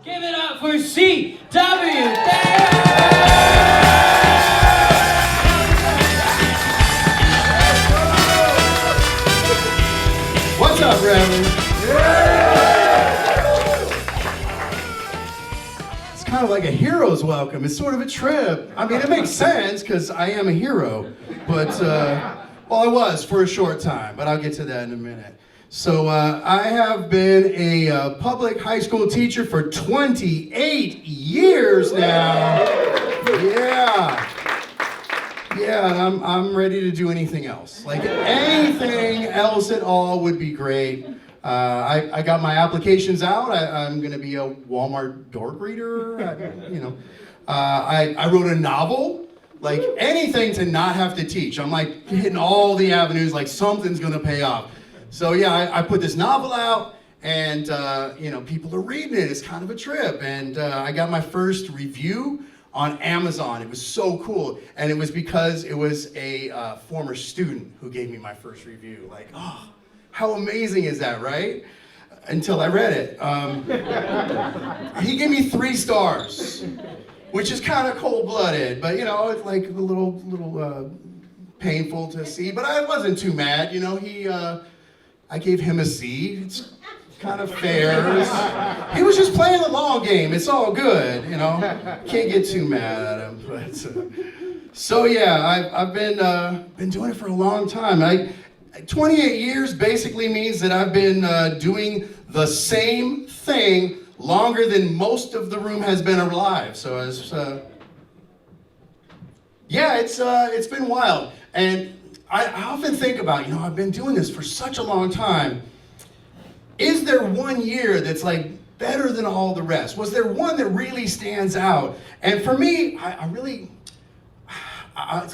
Give it up for C.W. Thayer! What's up, Reverend? It's kind of like a hero's welcome. It's sort of a trip. I mean, it makes sense because I am a hero. But, well, I was for a short time, but I'll get to that in a minute. So I have been a public high school teacher for 28 years now. Yeah, and I'm ready to do anything else. Like anything else at all would be great. I got my applications out. I'm going to be a Walmart door greeter. I wrote a novel. Like anything to not have to teach. I'm like hitting all the avenues. Like something's going to pay off. So yeah, I put this novel out, and people are reading it. It's kind of a trip, and I got my first review on Amazon. It was so cool, and it was because it was a former student who gave me my first review. Like, oh, how amazing is that, right? Until I read it. He gave me 3 stars, which is kind of cold-blooded, but it's like a little painful to see. But I wasn't too mad. I gave him a C. It's kind of fair. He was just playing the long game. It's all good, Can't get too mad at him. But so yeah, I've been doing it for a long time. 28 years basically means that I've been doing the same thing longer than most of the room has been alive. So it's been wild. And I often think about, I've been doing this for such a long time. Is there one year that's like better than all the rest? Was there one that really stands out? And for me, it's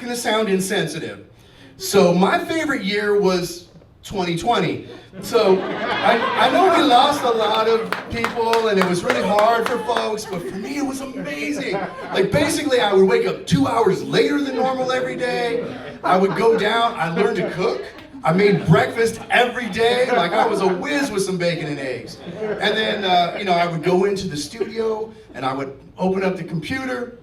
going to sound insensitive. So my favorite year was 2020. So I know we lost a lot of people and it was really hard for folks, but for me it was amazing. Like basically I would wake up 2 hours later than normal every day. I would go down, I learned to cook. I made breakfast every day, like I was a whiz with some bacon and eggs. And then, I would go into the studio and I would open up the computer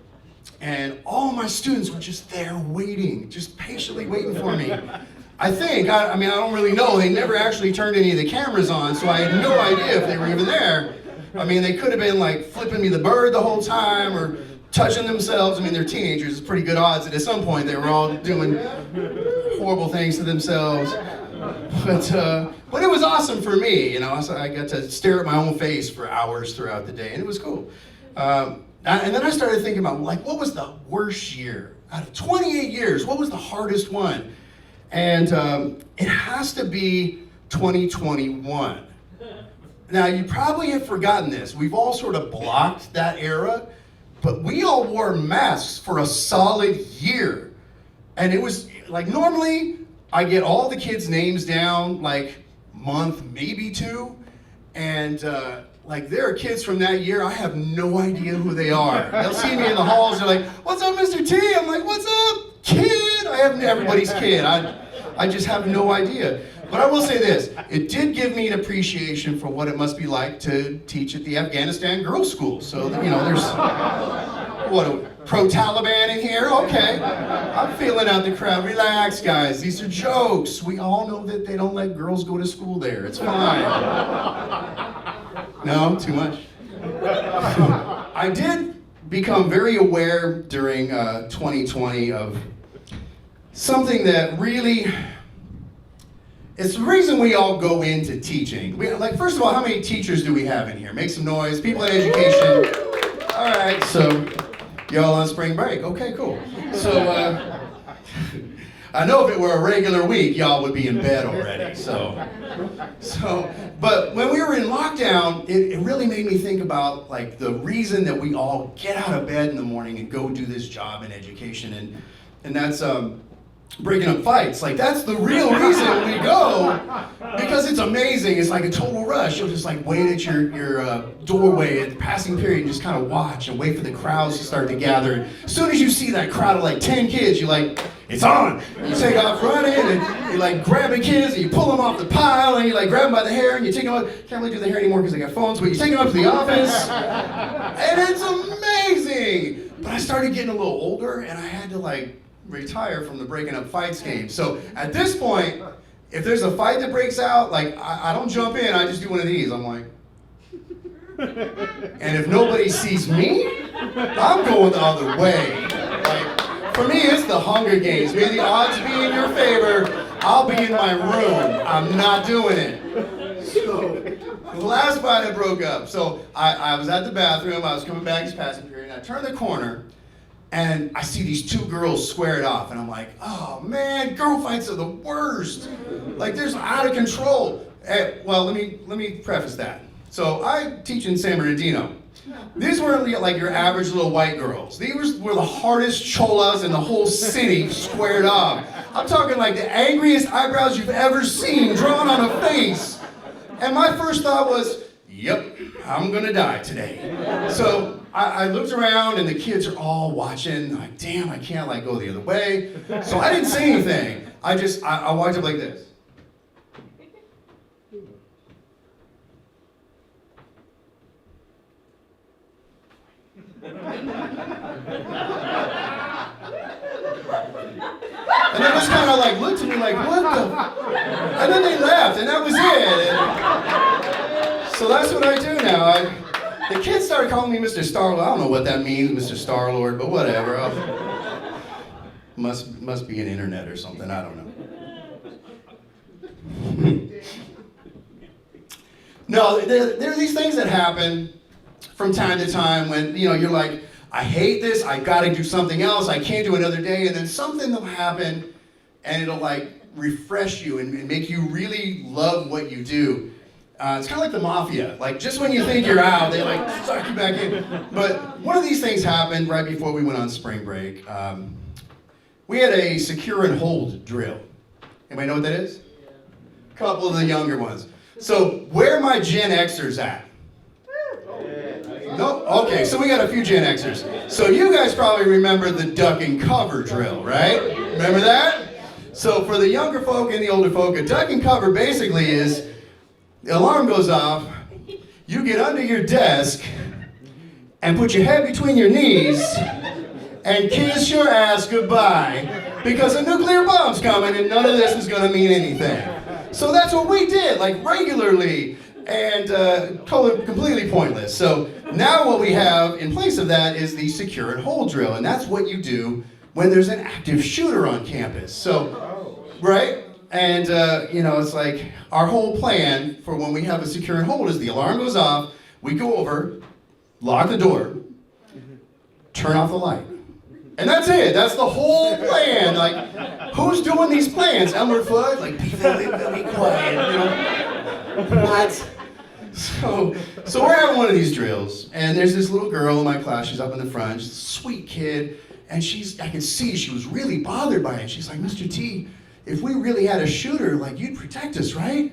and all my students were just there waiting, just patiently waiting for me. I don't really know. They never actually turned any of the cameras on, so I had no idea if they were even there. They could have been like flipping me the bird the whole time or touching themselves. They're teenagers. It's pretty good odds that at some point they were all doing horrible things to themselves. But it was awesome for me, So I got to stare at my own face for hours throughout the day, and it was cool. And then I started thinking about, what was the worst year? Out of 28 years, what was the hardest one? And it has to be 2021. Now, you probably have forgotten this. We've all sort of blocked that era, but we all wore masks for a solid year. And it was, normally, I get all the kids' names down, month, maybe 2, and there are kids from that year, I have no idea who they are. They'll see me in the halls, they're like, "What's up, Mr. T?" I'm like, "What's up, kid?" I have everybody's kid. I just have no idea. But I will say this, it did give me an appreciation for what it must be like to teach at the Afghanistan girls' school. So, there's, pro-Taliban in here? Okay. I'm feeling out the crowd. Relax, guys. These are jokes. We all know that they don't let girls go to school there. It's fine. No? Too much? I did become very aware during 2020 of something that really, it's the reason we all go into teaching. First of all, how many teachers do we have in here? Make some noise. People in education. All right, so y'all on spring break. Okay, cool. So I know if it were a regular week, y'all would be in bed already. But when we were in lockdown, it really made me think about the reason that we all get out of bed in the morning and go do this job in education, and that's breaking up fights. Like, that's the real reason we go, because it's amazing. It's like a total rush. You'll just like wait at your doorway at the passing period and just kind of watch and wait for the crowds to start to gather. As soon as you see that crowd of like 10 kids, you're like, it's on. You take off running and you're like grabbing kids and you pull them off the pile and you like grab them by the hair and you take them up. Can't really do the hair anymore because they got phones, but you take them up to the office and it's amazing. But I started getting a little older and I had to like retire from the breaking up fights game. So at this point, if there's a fight that breaks out, like I don't jump in, I just do one of these. I'm like, and if nobody sees me, I'm going the other way. Like, for me, it's the Hunger Games. May the odds be in your favor. I'll be in my room. I'm not doing it. So the last fight I broke up. So I was at the bathroom. I was coming back this passing period. And I turned the corner. And I see these two girls squared off, and I'm like, oh man, girl fights are the worst. Like, there's out of control. Well, let me preface that. So I teach in San Bernardino. These weren't like your average little white girls. These were the hardest cholas in the whole city squared off. I'm talking like the angriest eyebrows you've ever seen drawn on a face. And my first thought was, yep, I'm gonna die today. So I looked around and the kids are all watching. I'm like, damn, I can't like go the other way. So I didn't say anything. I walked up like this. And they just kind of like looked at me like, what the? And then they laughed and that was it. And so that's what I do now. The kids started calling me Mr. Star-Lord. I don't know what that means, Mr. Star-Lord, but whatever. Must be an internet or something. I don't know. No, there are these things that happen from time to time when, you know, you're like, I hate this. I got to do something else. I can't do another day. And then something will happen and it'll like refresh you and make you really love what you do. It's kind of like the mafia. Like, just when you think you're out, they like suck you back in. But one of these things happened right before we went on spring break. We had a secure and hold drill. Anybody know what that is? A couple of the younger ones. So, where are my Gen Xers at? No? Okay, so we got a few Gen Xers. So you guys probably remember the duck and cover drill, right? Remember that? So for the younger folk and the older folk, a duck and cover basically is, the alarm goes off, you get under your desk and put your head between your knees and kiss your ass goodbye because a nuclear bomb's coming and none of this is gonna mean anything. So that's what we did, like regularly, and completely pointless. So now what we have in place of that is the secure and hold drill, and that's what you do when there's an active shooter on campus. So, right? And, you know, it's like our whole plan for when we have a secure and hold is the alarm goes off, we go over, lock the door, turn off the light. And that's it. That's the whole plan. Like, who's doing these plans? Elmer Fudd? Like, be very quiet, you know? What? So we're having one of these drills, and there's this little girl in my class. She's up in the front. She's a sweet kid, and I could see she was really bothered by it. She's like, Mr. T, if we really had a shooter, like, you'd protect us, right?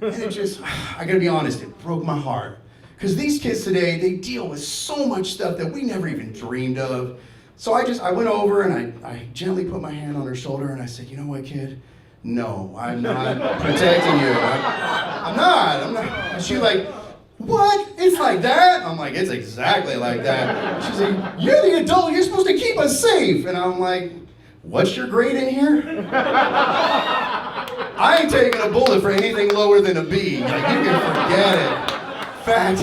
And it just, I gotta be honest, it broke my heart. Because these kids today, they deal with so much stuff that we never even dreamed of. So I went over and I gently put my hand on her shoulder and I said, you know what, kid? No, I'm not protecting you. I'm not. And she's like, what? It's like that? I'm like, it's exactly like that. She's like, you're the adult, you're supposed to keep us safe. And I'm like, what's your grade in here? I ain't taking a bullet for anything lower than a B. Like, you can forget it. In fact,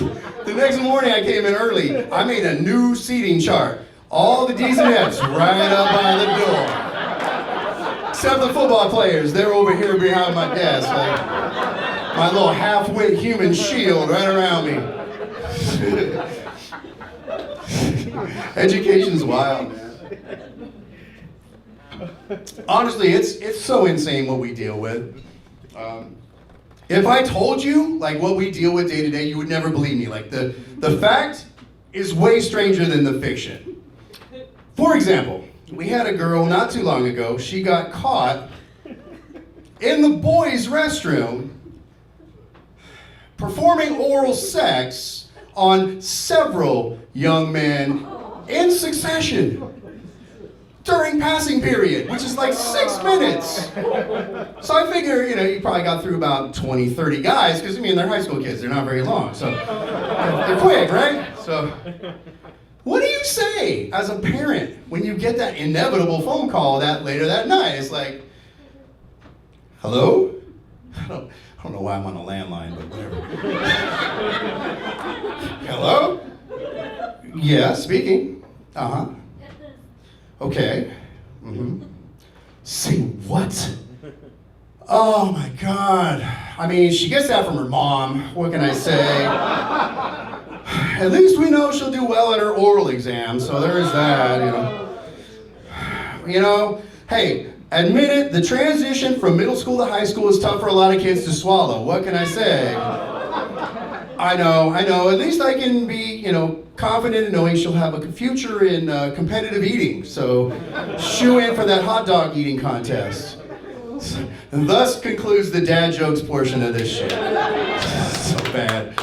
the next morning I came in early. I made a new seating chart. All the D's and F's right up by the door. Except the football players, they're over here behind my desk. Like my little half-wit human shield right around me. Education's wild, man. Honestly, it's so insane what we deal with. If I told you like what we deal with day to day, you would never believe me. Like the fact is way stranger than the fiction. For example, we had a girl not too long ago, she got caught in the boys' restroom performing oral sex on several young men in succession during passing period, which is like 6 minutes. So I figure, you probably got through about 20, 30 guys, because they're high school kids, they're not very long, so they're quick, right? So, what do you say as a parent when you get that inevitable phone call that later that night? It's like, hello? I don't know why I'm on a landline, but whatever. Hello? Yeah, speaking. Uh-huh. Okay. Mm-hmm. Say what? Oh my God. I mean, she gets that from her mom. What can I say? At least we know she'll do well in her oral exam, so there is that, hey, admit it, the transition from middle school to high school is tough for a lot of kids to swallow. What can I say? I know. At least I can be, confident in knowing she'll have a future in competitive eating. So, shoe in for that hot dog eating contest. And thus concludes the dad jokes portion of this shit. So bad.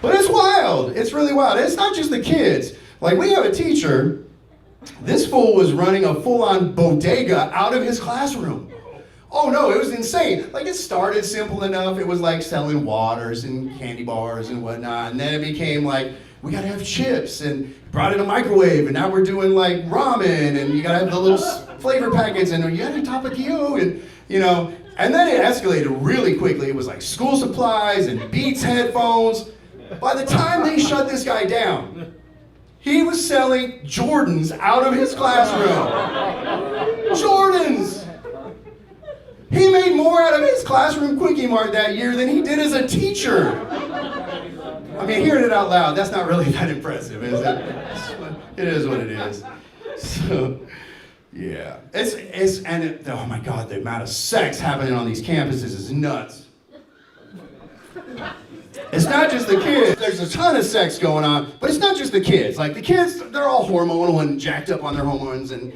But it's wild. It's really wild. It's not just the kids. Like, we have a teacher. This fool was running a full-on bodega out of his classroom. Oh no, it was insane. Like, it started simple enough. It was like selling waters and candy bars and whatnot. And then it became like, we gotta have chips, and brought in a microwave, and now we're doing like ramen, and you gotta have the little flavor packets, and you gotta top it you, and and then it escalated really quickly. It was like school supplies and Beats headphones. By the time they shut this guy down, he was selling Jordans out of his classroom. Jordans! He made more out of his classroom Quickie Mart that year than he did as a teacher. I mean, hearing it out loud, that's not really that impressive, is it? It is what it is. So, yeah. Oh my God, the amount of sex happening on these campuses is nuts. It's not just the kids. There's a ton of sex going on, but it's not just the kids. Like, the kids, they're all hormonal and jacked up on their hormones, and,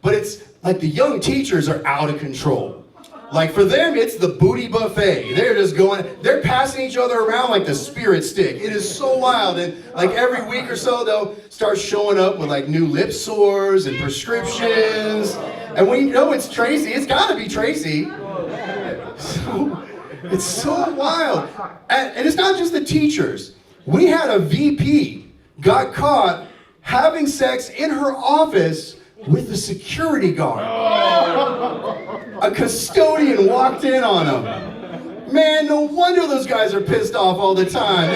but it's like the young teachers are out of control. Like, for them, it's the booty buffet. They're just they're passing each other around like the spirit stick. It is so wild. And like every week or so, they'll start showing up with like new lip sores and prescriptions. And when you know it's Tracy, it's gotta be Tracy. So, it's so wild. And it's not just the teachers. We had a VP got caught having sex in her office with a security guard. A custodian walked in on him. Man, no wonder those guys are pissed off all the time.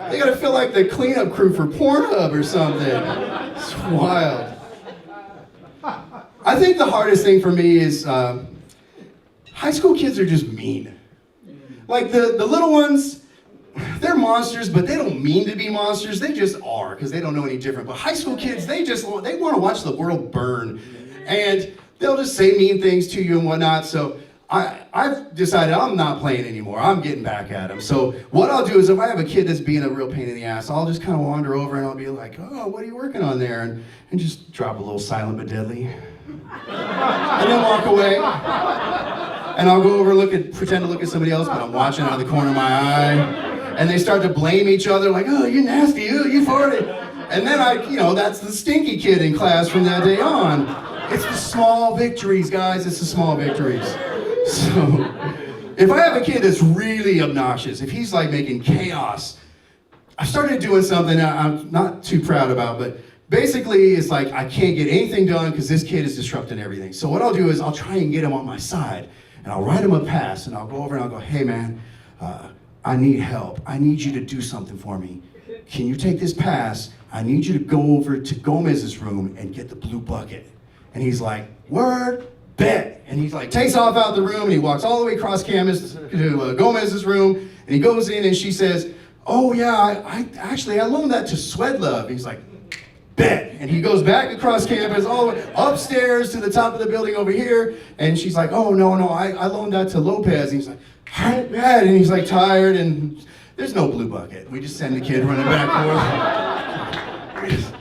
They gotta feel like the cleanup crew for Pornhub or something. It's wild. I think the hardest thing for me is high school kids are just mean. Like the little ones, they're monsters, but they don't mean to be monsters. They just are, because they don't know any different. But high school kids, they want to watch the world burn. And they'll just say mean things to you and whatnot. So I've decided I'm not playing anymore. I'm getting back at them. So what I'll do is, if I have a kid that's being a real pain in the ass, I'll just kind of wander over and I'll be like, oh, what are you working on there? And just drop a little silent but deadly. And then walk away. And I'll go over, pretend to look at somebody else, but I'm watching out of the corner of my eye. And they start to blame each other, like, oh, you're nasty, oh, you farted. And then that's the stinky kid in class from that day on. It's the small victories, guys, it's the small victories. So, if I have a kid that's really obnoxious, if he's like making chaos, I started doing something I'm not too proud about, but basically it's like I can't get anything done because this kid is disrupting everything. So what I'll do is I'll try and get him on my side, and I'll write him a pass, and I'll go over and I'll go, hey man, I need help. I need you to do something for me. Can you take this pass? I need you to go over to Gomez's room and get the blue bucket. And he's like, word, bet. And he's like, takes off out the room, and he walks all the way across campus to Gomez's room, and he goes in, and she says, oh yeah, I loaned that to Swedlove. He's like, bet. And he goes back across campus, all the way upstairs to the top of the building over here, and she's like, oh no, I loaned that to Lopez. And he's like, all right, bet. And he's like tired, and there's no blue bucket. We just send the kid running back and forth.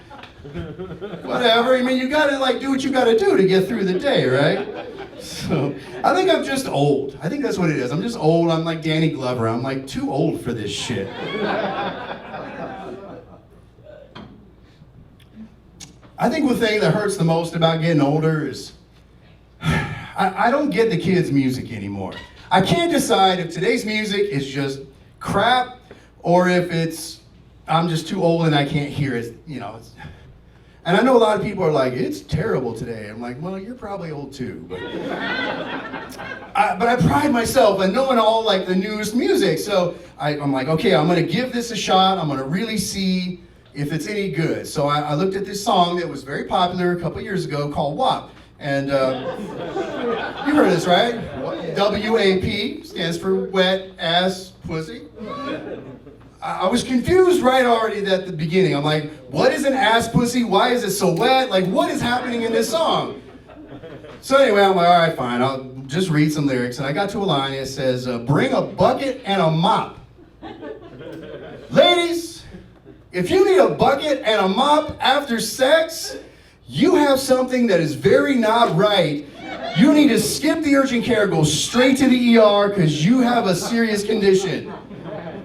whatever. I mean, you gotta like do what you gotta do to get through the day, right? So I think I'm just old. I think that's what it is. I'm just old. I'm like Danny Glover. I'm like too old for this shit. I think the thing that hurts the most about getting older is I don't get the kids' music anymore. I can't decide if today's music is just crap or if I'm just too old and I can't hear it, you know. And I know a lot of people are like, it's terrible today. I'm like, well, you're probably old too. But I pride myself in knowing all like the newest music. So I'm like, okay, I'm gonna give this a shot. I'm gonna really see if it's any good. So I looked at this song that was very popular a couple years ago called WAP. And you've heard this, right? WAP stands for wet ass pussy. I was confused right already at the beginning. I'm like, what is an ass pussy? Why is it so wet? Like, what is happening in this song? So anyway, I'm like, all right, fine. I'll just read some lyrics. And I got to a line that says, bring a bucket and a mop. Ladies, if you need a bucket and a mop after sex, you have something that is very not right. You need to skip the urgent care, go straight to the ER because you have a serious condition.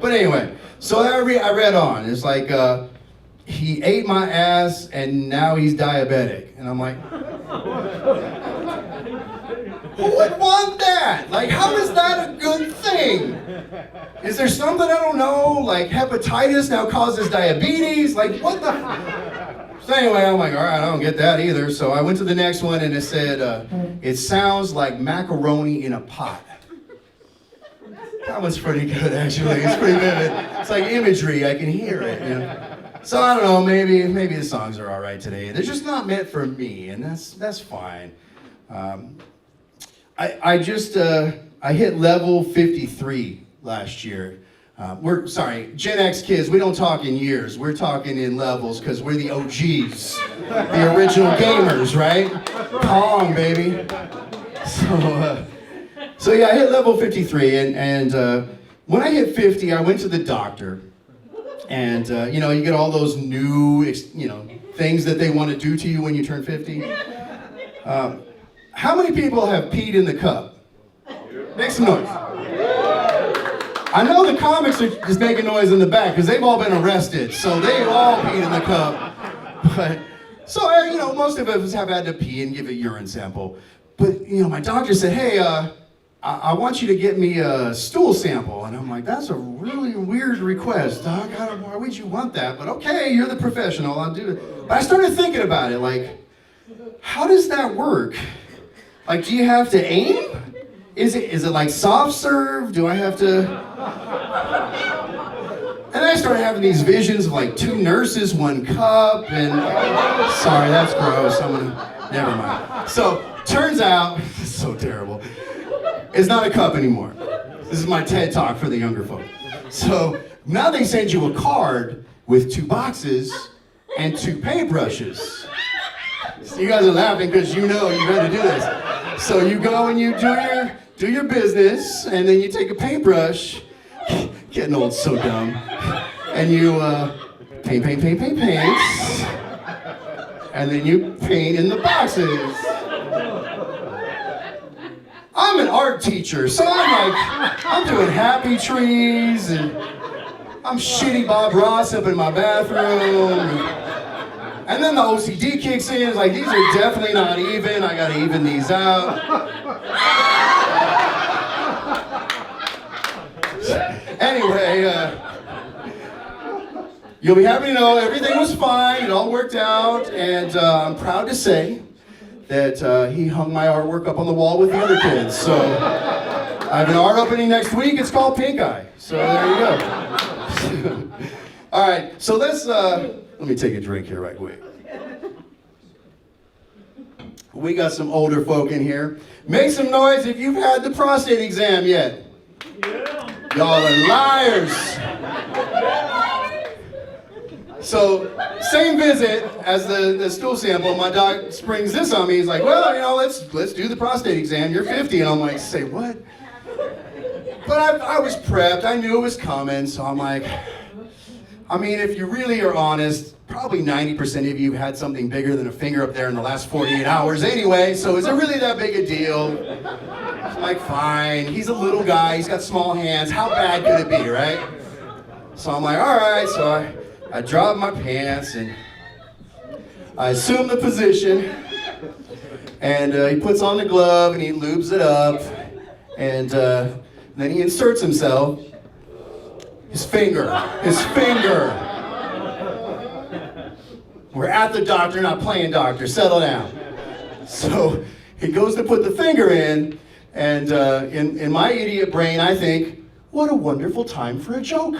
But anyway, so I read on. It's like, he ate my ass and now he's diabetic. And I'm like, who would want that? Like, how is that a good thing? Is there something I don't know? Like hepatitis now causes diabetes? Like, what the? So anyway, I'm like, all right, I don't get that either. So I went to the next one and it said, it sounds like macaroni in a pot. That one's pretty good, actually. It's pretty vivid. It's like imagery. I can hear it. You know? So I don't know. Maybe the songs are all right today. They're just not meant for me, and that's fine. I hit level 53 last year. We're sorry, Gen X kids. We don't talk in years. We're talking in levels because we're the OGs, the original gamers, right? Pong, baby. So yeah, I hit level 53, and when I hit 50, I went to the doctor, and you know, you get all those new, things that they want to do to you when you turn 50. How many people have peed in the cup? Make some noise. I know the comics are just making noise in the back because they've all been arrested, so they've all peed in the cup. But so most of us have had to pee and give a urine sample. But my doctor said, hey, I want you to get me a stool sample. And I'm like, that's a really weird request, Doc. Why would you want that? But okay, you're the professional, I'll do it. But I started thinking about it, like, how does that work? Like, do you have to aim? Is it like soft serve? Do I have to? And I started having these visions of like 2 nurses, 1 cup, and sorry, that's gross. Never mind. So, turns out, it's so terrible. It's not a cup anymore. This is my TED Talk for the younger folk. So now they send you a card with 2 boxes and 2 paintbrushes. So you guys are laughing because you know you got to do this. So you go and you do your business, and then you take a paintbrush. Getting old, so dumb. And you paint. And then you paint in the boxes. I'm an art teacher, so I'm doing happy trees, and I'm shitty Bob Ross up in my bathroom. And then the OCD kicks in. It's like, these are definitely not even. I gotta even these out. Anyway, you'll be happy to know everything was fine. It all worked out, and I'm proud to say that he hung my artwork up on the wall with the other kids. So I have an art opening next week. It's called Pink Eye. So there you go. All right, so let me take a drink here right quick. We got some older folk in here. Make some noise if you've had the prostate exam yet. Yeah. Y'all are liars. So, same visit as the stool sample. My doc springs this on me. He's like, well, let's do the prostate exam. You're 50. And I'm like, say what? But I was prepped. I knew it was coming. So I'm like, I mean, if you really are honest, probably 90% of you have had something bigger than a finger up there in the last 48 hours anyway, so is it really that big a deal? Like, fine, he's a little guy, he's got small hands, how bad could it be, right? So I'm like, all right, so I drop my pants and I assume the position, and he puts on the glove and he lubes it up, and then he inserts himself. His finger. We're at the doctor, not playing doctor. Settle down. So he goes to put the finger in, and in my idiot brain, I think, what a wonderful time for a joke.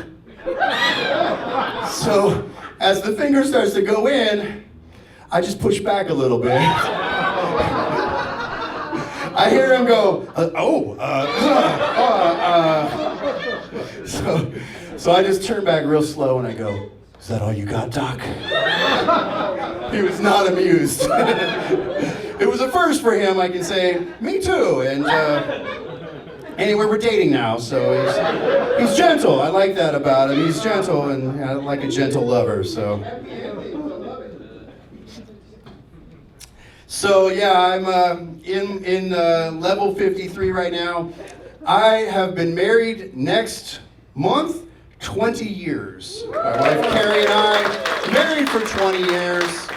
So as the finger starts to go in, I just push back a little bit. I hear him go, So I just turn back real slow and I go, is that all you got, Doc? He was not amused. It was a first for him, I can say, me too. And anyway, we're dating now, so he's gentle. I like that about him. He's gentle, and I like a gentle lover, so. So yeah, I'm in level 53 right now. I have been married next month 20 years. My wife Carrie and I married for 20 years.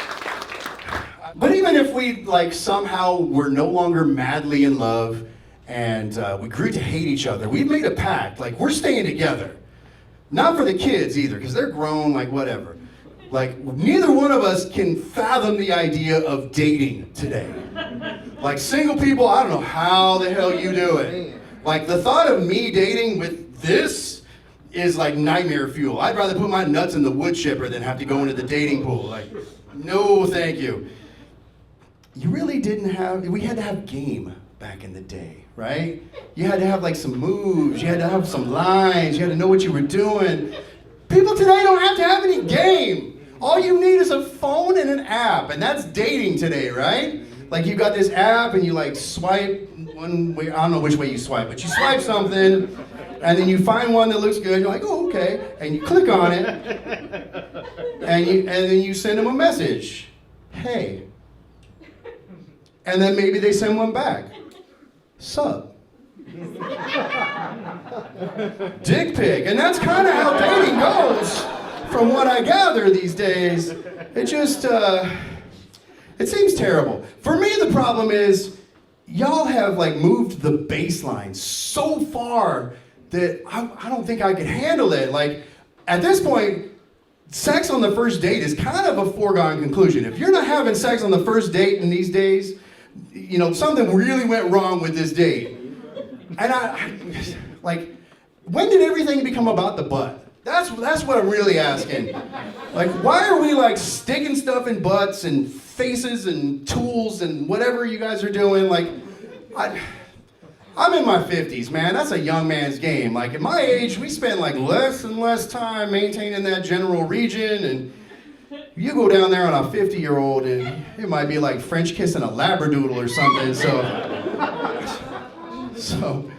But even if we somehow were no longer madly in love and we grew to hate each other, we've made a pact. We're staying together. Not for the kids either, because they're grown, whatever. Neither one of us can fathom the idea of dating today. Single people, I don't know how the hell you do it. The thought of me dating with this is nightmare fuel. I'd rather put my nuts in the wood chipper than have to go into the dating pool. No, thank you. You really we had to have game back in the day, right? You had to have some moves, you had to have some lines, you had to know what you were doing. People today don't have to have any game. All you need is a phone and an app, and that's dating today, right? You got this app and you swipe one way, I don't know which way you swipe, but you swipe something, and then you find one that looks good, you're like, oh, okay, and you click on it, and then you send them a message, hey. And then maybe they send one back, sup. Dick pic, and that's kind of how dating goes. From what I gather these days, it just, it seems terrible. For me, the problem is, y'all have moved the baseline so far that I don't think I could handle it. At this point, sex on the first date is kind of a foregone conclusion. If you're not having sex on the first date in these days, something really went wrong with this date. And when did everything become about the butt? That's what I'm really asking. Why are we sticking stuff in butts and faces and tools and whatever you guys are doing? I'm in my 50s, man. That's a young man's game. At my age, we spend less and less time maintaining that general region, and you go down there on a 50-year-old and it might be French kissing a labradoodle or something, so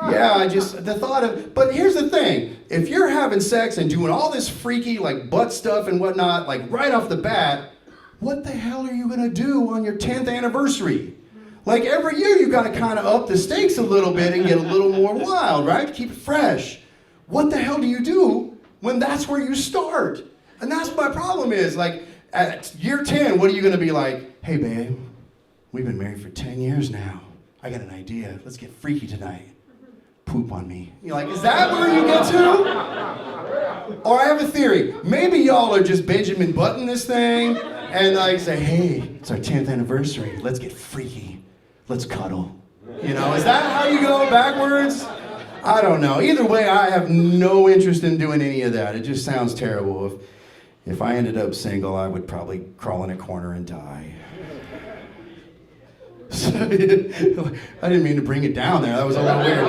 yeah, the thought of, but here's the thing, if you're having sex and doing all this freaky butt stuff and whatnot, right off the bat, what the hell are you gonna do on your 10th anniversary? Every year you gotta kind of up the stakes a little bit and get a little more wild, right? Keep it fresh. What the hell do you do when that's where you start? And that's my problem is, at year 10, what are you gonna be like? Hey babe, we've been married for 10 years now. I got an idea, let's get freaky tonight. Poop on me. You're is that where you get to? Or I have a theory. Maybe y'all are just Benjamin Button this thing and say, hey, it's our 10th anniversary. Let's get freaky. Let's cuddle. Is that how you go backwards? I don't know. Either way, I have no interest in doing any of that. It just sounds terrible. If I ended up single, I would probably crawl in a corner and die. I didn't mean to bring it down there. That was a little weird.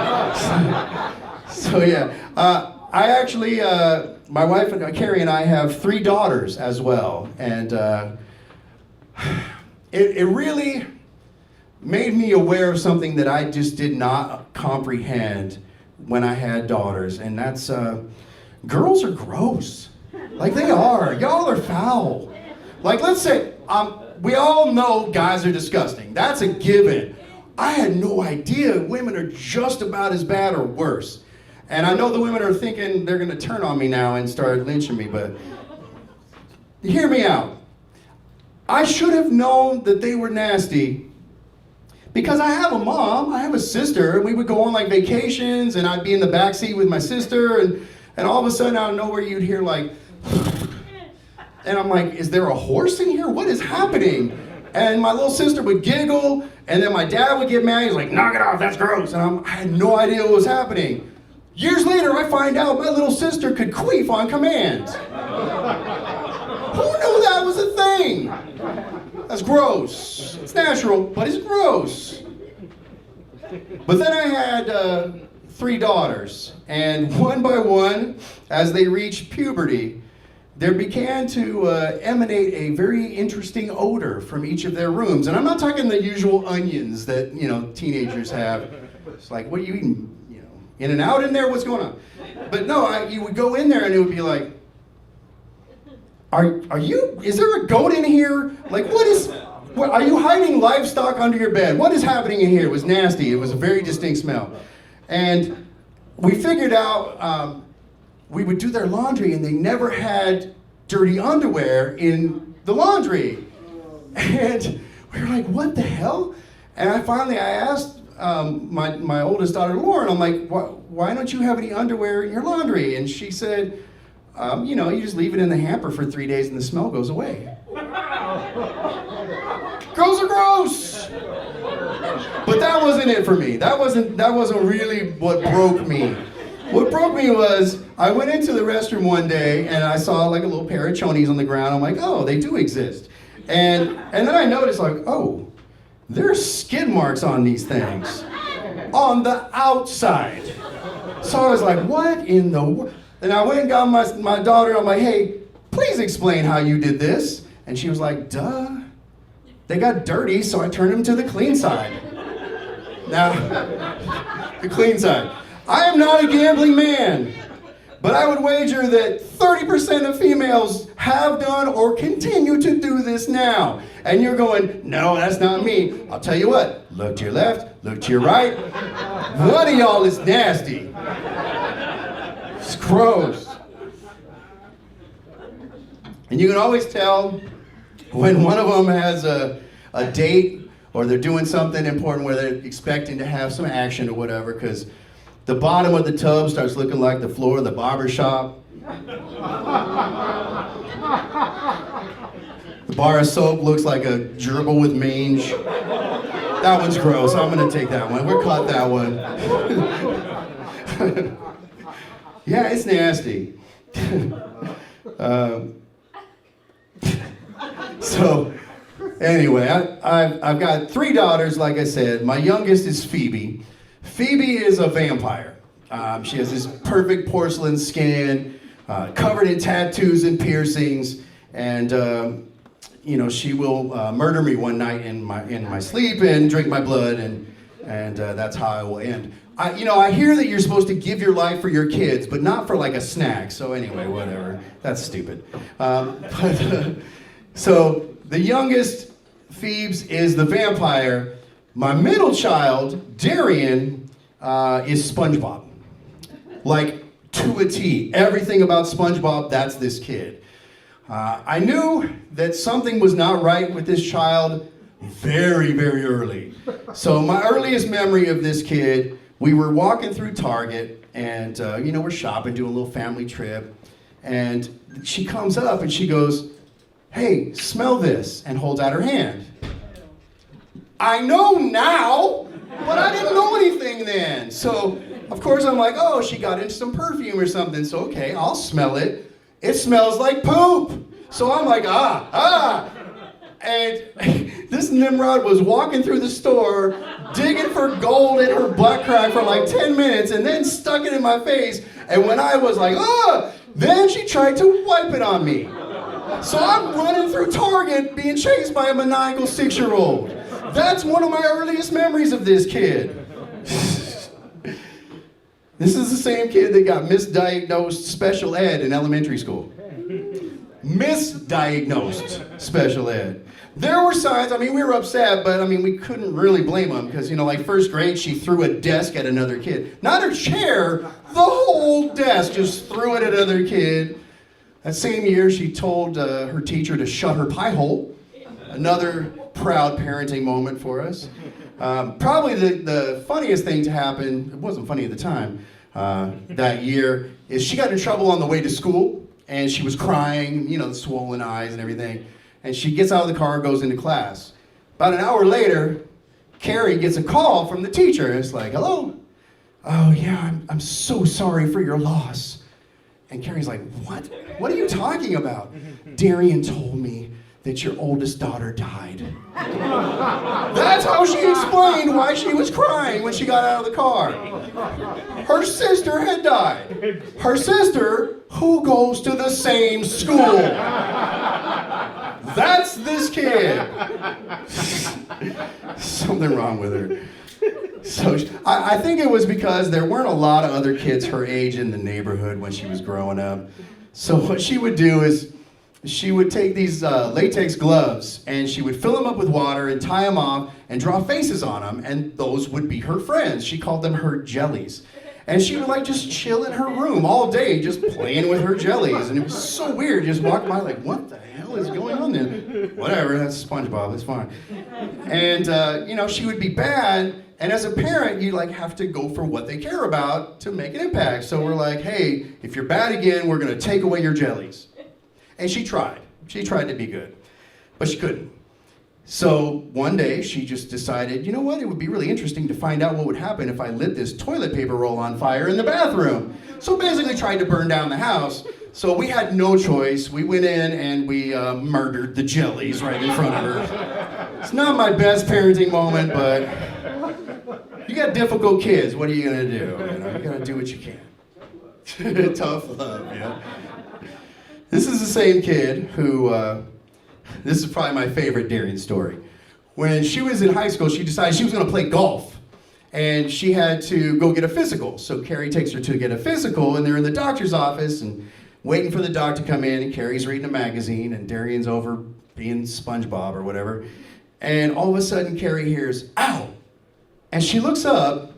So yeah, I actually, my wife Carrie and I have 3 daughters as well, and it really made me aware of something that I just did not comprehend when I had daughters, and that's girls are gross. Like they are. Y'all are foul. Like let's say, we all know guys are disgusting. That's a given. I had no idea women are just about as bad or worse. And I know the women are thinking they're gonna turn on me now and start lynching me, but hear me out. I should have known that they were nasty because I have a mom, I have a sister, and we would go on like vacations and I'd be in the backseat with my sister and all of a sudden out of nowhere you'd hear like, and I'm like, is there a horse in here? What is happening? And my little sister would giggle, and then my dad would get mad. He's like, knock it off, that's gross. And I had no idea what was happening. Years later, I find out my little sister could queef on command. Who knew that was a thing? That's gross. It's natural, but it's gross. But then I had 3 daughters, and one by one, as they reached puberty, there began to emanate a very interesting odor from each of their rooms. And I'm not talking the usual onions that, teenagers have. It's like, what are you eating? In and out in there? What's going on? But no, you would go in there and it would be like, is there a goat in here? Like, are you hiding livestock under your bed? What is happening in here? It was nasty. It was a very distinct smell. And we figured out, we would do their laundry and they never had dirty underwear in the laundry. And we were like, what the hell? And I asked my oldest daughter, Lauren, I'm like, why don't you have any underwear in your laundry? And she said, you just leave it in the hamper for 3 days and the smell goes away. Girls are gross. But that wasn't it for me. That wasn't really what broke me. What broke me was, I went into the restroom one day and I saw like a little pair of chonies on the ground. I'm like, oh, they do exist. And then I noticed like, oh, there's skid marks on these things. On the outside. So I was like, what in the world? And I went and got my daughter, I'm like, hey, please explain how you did this. And she was like, duh. They got dirty, so I turned them to the clean side. Now, the clean side. I am not a gambling man, but I would wager that 30% of females have done or continue to do this now. And you're going, no, that's not me. I'll tell you what, look to your left, look to your right. One of y'all is nasty. It's gross. And you can always tell when one of them has a date or they're doing something important where they're expecting to have some action or whatever, because the bottom of the tub starts looking like the floor of the barber shop. The bar of soap looks like a gerbil with mange. That one's gross. I'm gonna take that one. We'll cut that one. Yeah, it's nasty. So, anyway, I've got 3 daughters, like I said. My youngest is Phoebe. Phoebe is a vampire. She has this perfect porcelain skin, covered in tattoos and piercings, and she will murder me one night in my sleep and drink my blood, and that's how I will end. I hear that you're supposed to give your life for your kids, but not for like a snack. So anyway, whatever. That's stupid. So the youngest, Phoebes, is the vampire. My middle child, Darian, is SpongeBob. Like, to a T. Everything about SpongeBob, that's this kid. I knew that something was not right with this child very, very early. So my earliest memory of this kid, we were walking through Target, and we're shopping, doing a little family trip, and she comes up and she goes, hey, smell this, and holds out her hand. I know now, but I didn't know anything then. So, of course, I'm like, oh, she got into some perfume or something, so okay, I'll smell it. It smells like poop. So I'm like, And this Nimrod was walking through the store, digging for gold in her butt crack for like 10 minutes, and then stuck it in my face. And when I was like, then she tried to wipe it on me. So I'm running through Target being chased by a maniacal 6-year-old. That's one of my earliest memories of this kid. This is the same kid that got misdiagnosed special ed in elementary school. Misdiagnosed special ed. There were signs, we were upset, but we couldn't really blame them because, like first grade, she threw a desk at another kid. Not her chair, the whole desk, just threw it at another kid. That same year, she told her teacher to shut her pie hole. Another proud parenting moment for us. Probably the funniest thing to happen, it wasn't funny at the time, that year, is she got in trouble on the way to school, and she was crying, the swollen eyes and everything. And she gets out of the car, goes into class. About an hour later, Carrie gets a call from the teacher. It's like, hello? Oh yeah, I'm so sorry for your loss. And Carrie's like, what? What are you talking about? Darian told me that your oldest daughter died. That's how she explained why she was crying when she got out of the car. Her sister had died. Her sister, who goes to the same school. That's this kid. Something wrong with her. So I think it was because there weren't a lot of other kids her age in the neighborhood when she was growing up. So what she would do is she would take these latex gloves and she would fill them up with water and tie them off and draw faces on them, and those would be her friends. She called them her jellies. And she would just chill in her room all day just playing with her jellies. And it was so weird. Just walk by like, what the hell is going on there? Whatever, that's SpongeBob, it's fine. And, she would be bad. And as a parent, you have to go for what they care about to make an impact. So we're like, hey, if you're bad again, we're going to take away your jellies. And she tried. She tried to be good. But she couldn't. So one day she just decided, you know what, it would be really interesting to find out what would happen if I lit this toilet paper roll on fire in the bathroom. So basically tried to burn down the house. So we had no choice. We went in and we murdered the jellies right in front of her. It's not my best parenting moment, but you got difficult kids. What are you gonna do? You gotta do what you can. Tough love, yeah. This is the same kid who, this is probably my favorite Darian story. When she was in high school, she decided she was gonna play golf. And she had to go get a physical. So Carrie takes her to get a physical, and they're in the doctor's office and waiting for the doc to come in, and Carrie's reading a magazine, and Darian's over being SpongeBob or whatever. And all of a sudden, Carrie hears, ow! And she looks up.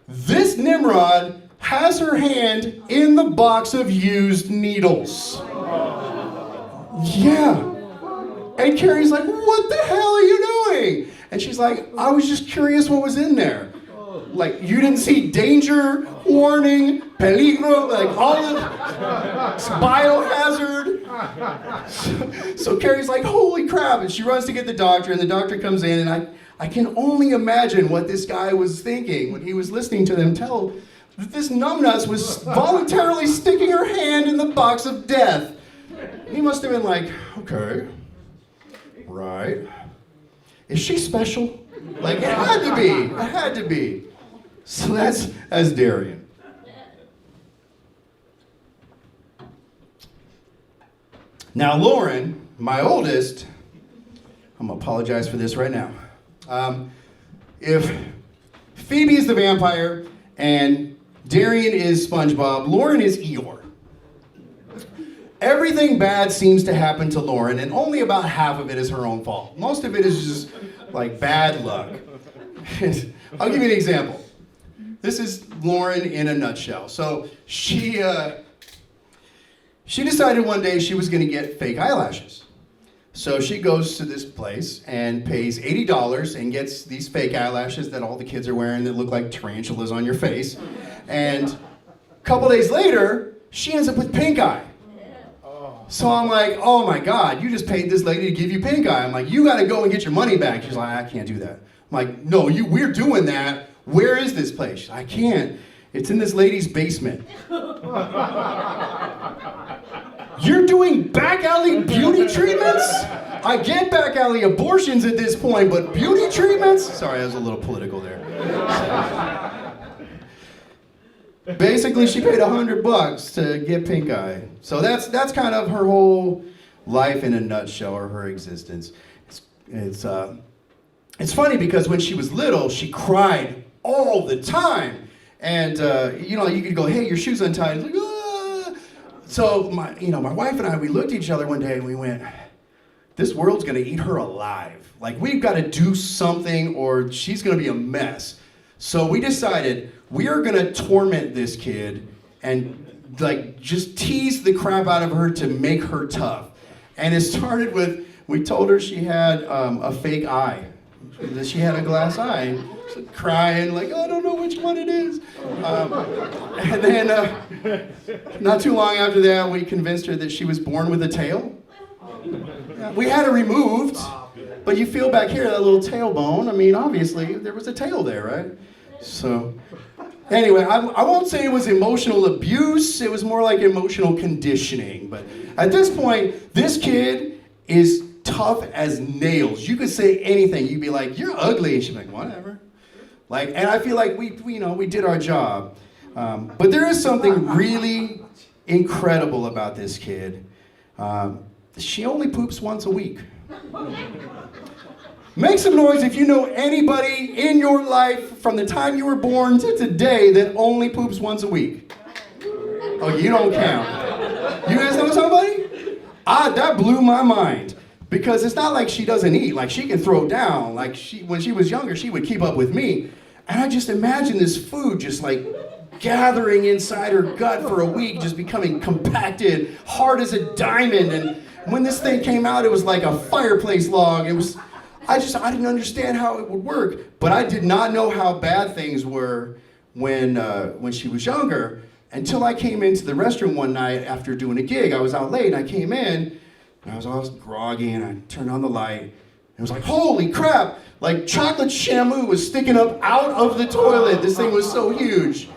This Nimrod has her hand in the box of used needles. Yeah. And Carrie's like, what the hell are you doing? And she's like, I was just curious what was in there. Like, you didn't see danger, warning, peligro, all of biohazard. So Carrie's like, holy crap. And she runs to get the doctor, and the doctor comes in, and I can only imagine what this guy was thinking when he was listening to them tell that this numbnuts was voluntarily sticking her hand in the box of death. He must have been like, okay, right. Is she special? It had to be. It had to be. So that's Darian. Now Lauren, my oldest, I'm gonna apologize for this right now. If Phoebe is the vampire and Darian is SpongeBob, Lauren is Eeyore. Everything bad seems to happen to Lauren, and only about half of it is her own fault. Most of it is just bad luck. I'll give you an example. This is Lauren in a nutshell. So she decided one day she was gonna get fake eyelashes. So she goes to this place and pays $80 and gets these fake eyelashes that all the kids are wearing that look like tarantulas on your face. And a couple days later, she ends up with pink eye. So I'm like, oh my God, you just paid this lady to give you pink eye. I'm like, you gotta go and get your money back. She's like, I can't do that. I'm like, no, we're doing that. Where is this place? She's like, I can't. It's in this lady's basement. You're doing back alley beauty treatments? I get back alley abortions at this point, but beauty treatments? Sorry, I was a little political there. Basically, she paid $100 to get pink eye. So that's kind of her whole life in a nutshell, or her existence. It's funny because when she was little, she cried all the time. And, you could go, hey, your shoe's untied. It's like, ah. So my wife and I, we looked at each other one day and we went, this world's gonna eat her alive. Like, we've gotta do something or she's gonna be a mess. So we decided we are gonna torment this kid and like just tease the crap out of her to make her tough. And it started with, we told her she had a fake eye, that she had a glass eye. She's crying like, oh, I don't know which one it is. And then not too long after that, we convinced her that she was born with a tail. We had it removed, but you feel back here, that little tailbone. I mean, obviously, there was a tail there, right? So, anyway, I won't say it was emotional abuse. It was more like emotional conditioning. But at this point, this kid is tough as nails. You could say anything. You'd be like, you're ugly. And she'd be like, whatever. Like, and I feel like we did our job. But there is something really incredible about this kid. She only poops once a week. Make some noise if you know anybody in your life from the time you were born to today that only poops once a week. Oh, you don't count. You guys know somebody? That blew my mind. Because it's not like she doesn't eat. Like, she can throw down. Like, when she was younger, she would keep up with me. And I just imagine this food just like gathering inside her gut for a week, just becoming compacted, hard as a diamond. And when this thing came out, it was like a fireplace log. I didn't understand how it would work. But I did not know how bad things were when she was younger, until I came into the restroom one night after doing a gig. I was out late and I came in and I was all groggy and I turned on the light. And it was like, holy crap, like chocolate shamu was sticking up out of the toilet. This thing was so huge.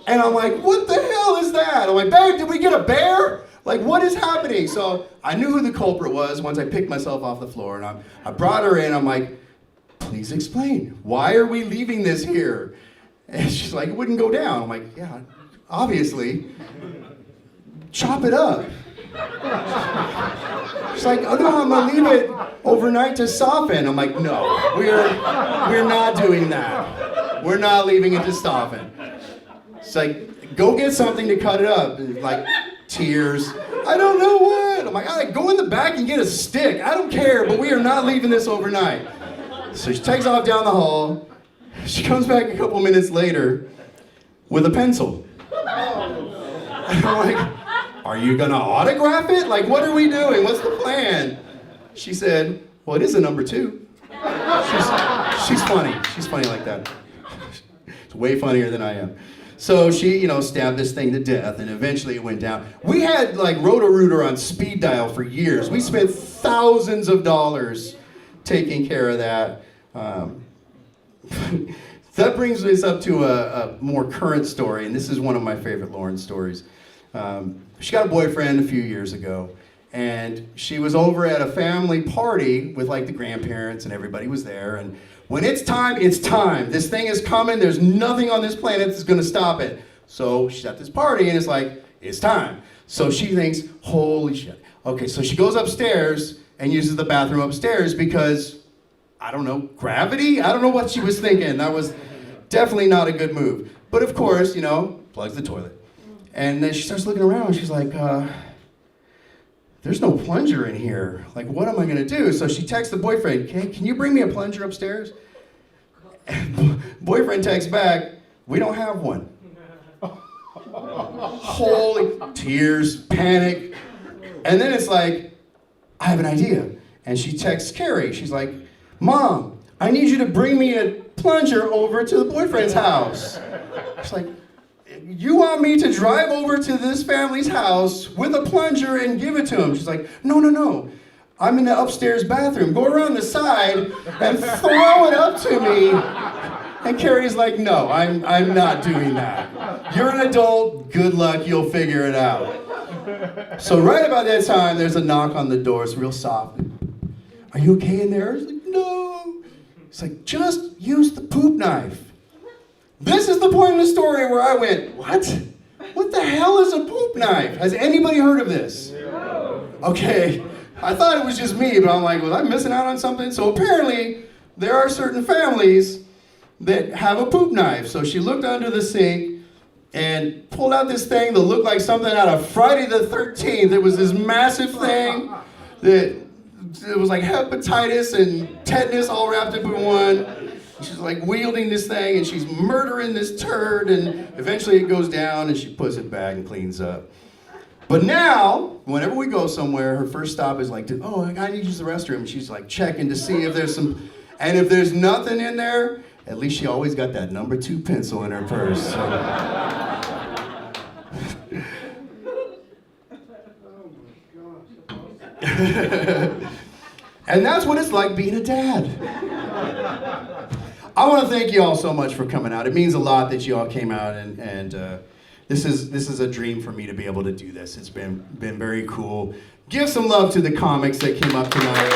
And I'm like, what the hell is that? I'm like, babe, did we get a bear? Like, what is happening? So I knew who the culprit was once I picked myself off the floor. And I brought her in. I'm like, please explain. Why are we leaving this here? And she's like, it wouldn't go down. I'm like, yeah, obviously. Chop it up. She's like, oh no, I'm gonna leave it overnight to soften. I'm like, no, we're not doing that. We're not leaving it to soften. It's like, go get something to cut it up. And like, tears. I don't know what. I'm like, all right, go in the back and get a stick. I don't care, but we are not leaving this overnight. So she takes off down the hall. She comes back a couple minutes later with a pencil. And I'm like, are you gonna autograph it? Like, what are we doing? What's the plan? She said, well, it is a number 2. She's funny. She's funny like that. It's way funnier than I am. So she, stabbed this thing to death, and eventually it went down. We had like Roto-Rooter on speed dial for years. We spent thousands of dollars taking care of that. That brings us up to a more current story, and this is one of my favorite Lauren stories. She got a boyfriend a few years ago, and she was over at a family party with like the grandparents, and everybody was there. And when it's time, it's time. This thing is coming. There's nothing on this planet that's going to stop it. So she's at this party, and it's like, it's time. So she thinks, holy shit. Okay, so she goes upstairs and uses the bathroom upstairs because, I don't know, gravity? I don't know what she was thinking. That was definitely not a good move. But of course, plugs the toilet. And then she starts looking around. She's like, there's no plunger in here. Like, what am I going to do? So she texts the boyfriend, can you bring me a plunger upstairs? And boyfriend texts back, we don't have one. Holy tears, panic. And then it's like, I have an idea. And she texts Carrie. She's like, Mom, I need you to bring me a plunger over to the boyfriend's house. She's like, you want me to drive over to this family's house with a plunger and give it to him? She's like, no. I'm in the upstairs bathroom. Go around the side and throw it up to me. And Carrie's like, no, I'm not doing that. You're an adult. Good luck. You'll figure it out. So right about that time, there's a knock on the door. It's real soft. Are you okay in there? It's like, no. It's like, just use the poop knife. This is the point in the story where I went, what? What the hell is a poop knife? Has anybody heard of this? No. Okay, I thought it was just me, but I'm like, was I missing out on something? So apparently, there are certain families that have a poop knife. So she looked under the sink, and pulled out this thing that looked like something out of Friday the 13th. It was this massive thing that it was like hepatitis and tetanus all wrapped up in one. She's like wielding this thing and she's murdering this turd, and eventually it goes down and she puts it back and cleans up. But now, whenever we go somewhere, her first stop is like, oh, I need to use the restroom. She's like checking to see if there's some, and if there's nothing in there, at least she always got that number 2 pencil in her purse. So. And that's what it's like being a dad. I want to thank you all so much for coming out. It means a lot that you all came out, and this is a dream for me to be able to do this. It's been very cool. Give some love to the comics that came up tonight.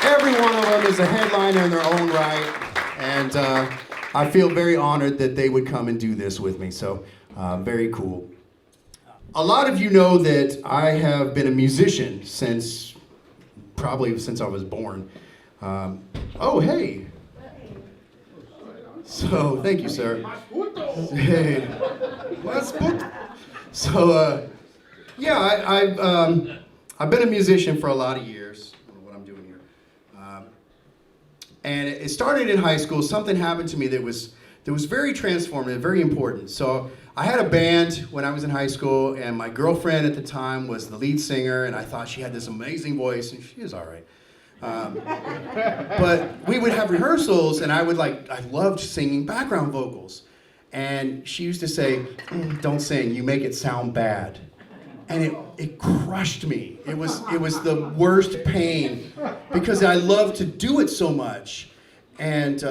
Every one of them is a headliner in their own right, and I feel very honored that they would come and do this with me. So very cool. A lot of you know that I have been a musician probably since I was born. Oh, hey. So, thank you, sir. Hey. So, yeah, I've been a musician for a lot of years. I don't know what I'm doing here. And it started in high school. Something happened to me that was very transformative, very important. So, I had a band when I was in high school, and my girlfriend at the time was the lead singer, and I thought she had this amazing voice, and she is all right. But we would have rehearsals, and I loved singing background vocals. And she used to say, don't sing, you make it sound bad. And it crushed me. It was the worst pain, because I loved to do it so much. And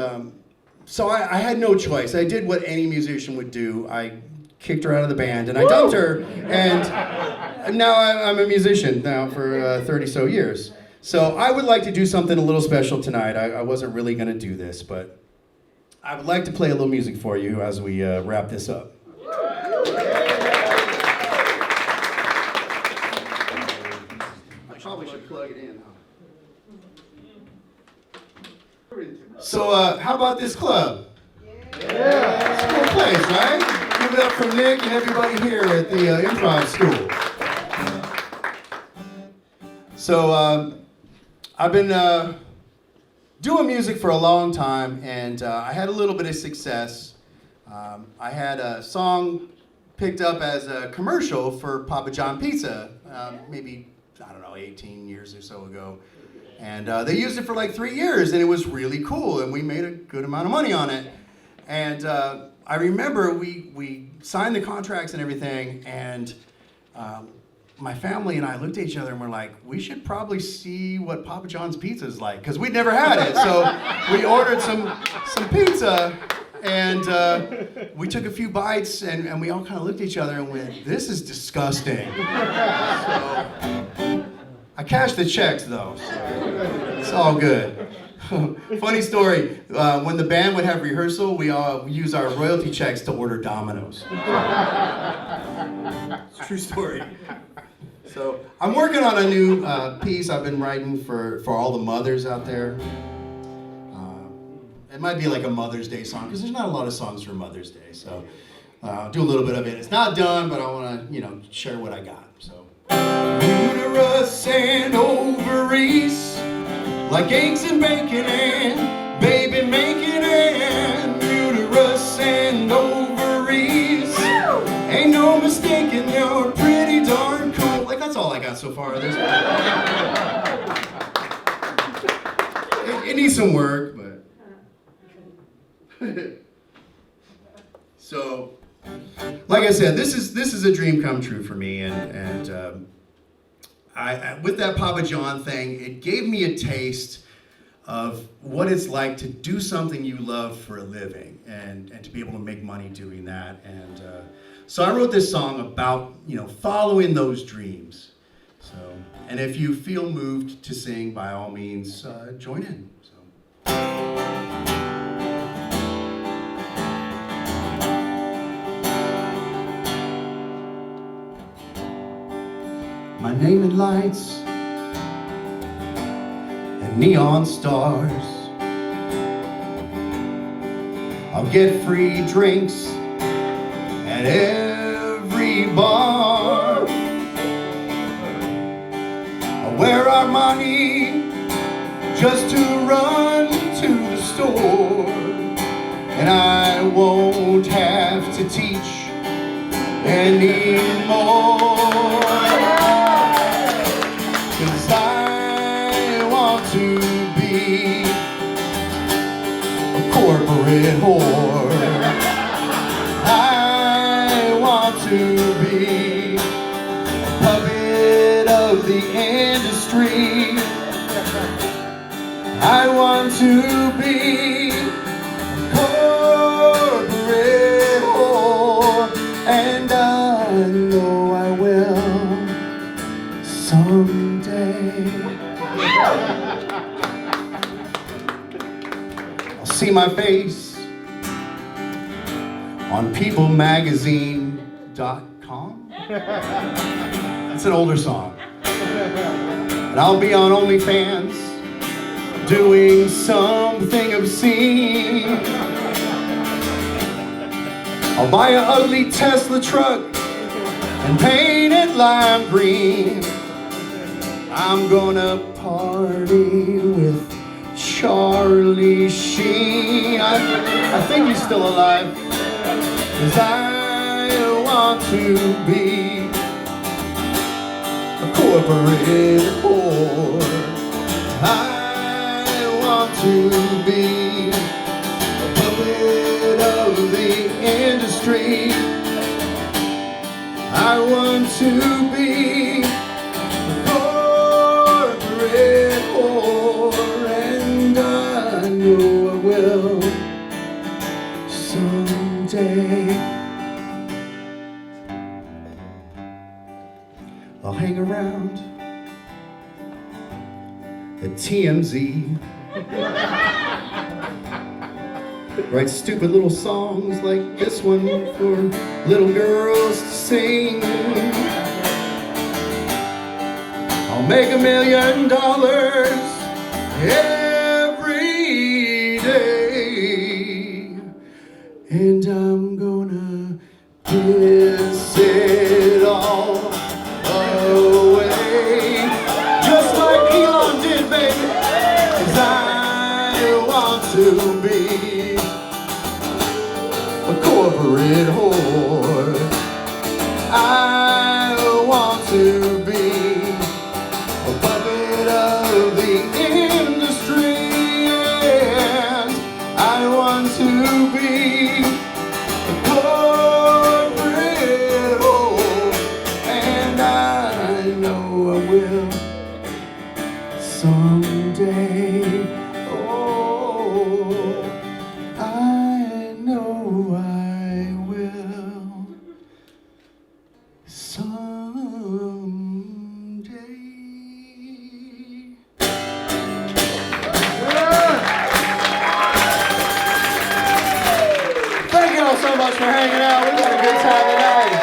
so I had no choice. I did what any musician would do. I kicked her out of the band, and I dumped her, and now I'm a musician now for 30 so years. So I would like to do something a little special tonight. I wasn't really going to do this, but I would like to play a little music for you as we wrap this up. I probably should plug it in. So how about this club? Yeah. It's a cool place, right? Give it up for Nick and everybody here at the improv school. So I've been doing music for a long time, and I had a little bit of success. I had a song picked up as a commercial for Papa John Pizza, maybe, 18 years or so ago. And they used it for like 3 years, and it was really cool, and we made a good amount of money on it. And I remember we signed the contracts and everything, and my family and I looked at each other and we're like, we should probably see what Papa John's pizza is like, because we'd never had it. So we ordered some pizza, and we took a few bites, and we all kind of looked at each other and went, this is disgusting. So I cashed the checks though, so it's all good. Funny story, when the band would have rehearsal, we use our royalty checks to order Domino's. True story. So I'm working on a new piece I've been writing for all the mothers out there. It might be like a Mother's Day song, because there's not a lot of songs for Mother's Day. So I'll do a little bit of it. It's not done, but I want to, share what I got. So uterus and ovaries, like eggs and bacon and baby making, and uterus and ovaries. Ain't no mistaking, you're pretty darn cool. Like, that's all I got so far. It needs some work, but. So, like I said, this is a dream come true for me, and I with that Papa John thing, it gave me a taste of what it's like to do something you love for a living, and to be able to make money doing that. And so I wrote this song about, following those dreams. So, and if you feel moved to sing, by all means, join in. So. My name in lights and neon stars I'll get free drinks at every bar. I'll wear Armani just to run to the store. And I won't have to teach anymore. 'Cause I want to be a corporate whore. I want to be a puppet of the industry. I want to be a corporate whore, and I know I will someday. I'll see my face on peoplemagazine.com. That's an older song. And I'll be on OnlyFans doing something obscene. I'll buy an ugly Tesla truck and paint it lime green. I'm gonna party with Charlie Sheen. I think he's still alive. 'Cause I want to be a corporate whore. I want to be a puppet of the industry. I want to be a corporate whore, and I know I will someday. I'll hang around at TMZ, write stupid little songs like this one for little girls to sing. I'll make $1 million every day, and I'm gonna piss it all away, just like Elon did, baby. 'Cause I want to be a corporate whore. I want to be a puppet of the industry, and I want to be a corporate whore, and I know I will someday. Oh, I know I will someday. Thank you all so much for hanging out. We've had a good time tonight.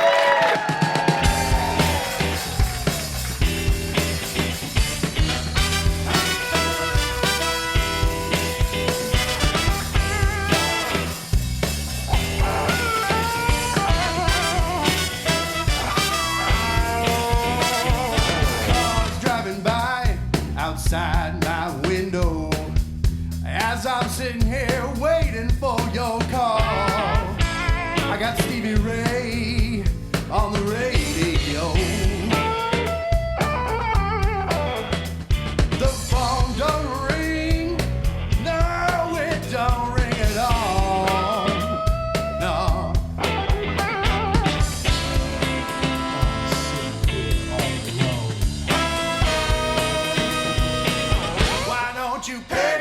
Outside my window as I'm sitting here waiting for your call. I got Stevie Ray on the radio. The phone don't ring, no, it don't ring at all. No. You pay